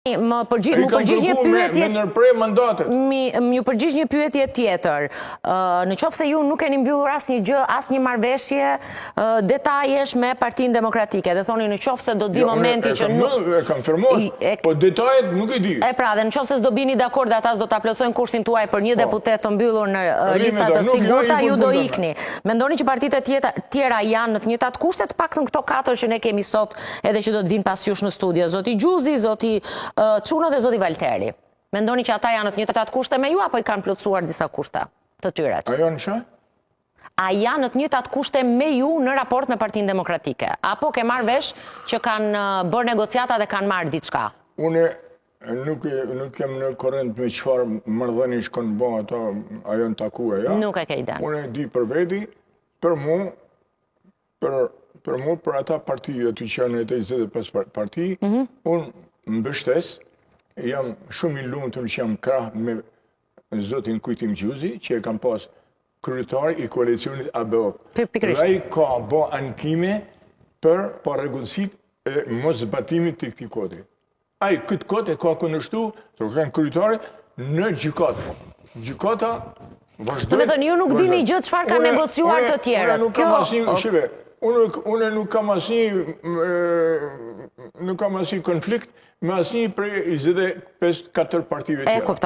Më përgjigj një pyetje. Me ndërprer mandatet. Më përgjigj një pyetje tjetër. Në qoftë se ju nuk keni mbyllur asnjë gjë, asnjë marrëveshje detajesh me Partinë Demokratike, dhe thoni në qoftë se do të vi momenti që e kam firmuar, po detajet nuk e di. Pra, dhe në qoftë se s'do bini dakord dhe ata s'do ta plotësojnë kushtin tuaj për një deputet të mbyllur në lista të sigurta, ju do ikni. Mendoni që partitë e tjera janë në të njëjtat kushte, të paktën këto katër që ne kemi sot, edhe që do të vinë pas jush në studio, zoti Gjuzi, zoti Çuno dhe zoti Valteri. Mendoni që ata janë në të njëjtat kushte me ju apo i kanë plotësuar disa kushte të tyre? A janë çë? A janë në të njëjtat kushte me ju në raport me Partinë Demokratike? Apo ke marrë vesh që kanë bërë negociata dhe kanë marrë diçka? Unë nuk jam në korrent me çfarë marrëdhënie shkon bë ato, a janë takuar, ja? Nuk e ke ide. Unë di për veti, për mua, për ata parti aty që janë e 25 parti, unë mbështes, jam shumë i lumtur që jam krah me zotin Kujtim Gjuzi, që e kam pas kryetar i koalicionit ABO. Dhe ai ka bë ankime për rregullsitë e mos zbatimit të këtij kodi. Ai këtë kod e ka kundërshtu, të kanë kryetari në gjykatë. Gjykata vazhdoi. Do të thënë ju nuk dini gjë çfarë kanë negociuar të tjerët. Unë nuk kam asnjë konflikt me asnjë prej 24 partive tjera. E kuptoj.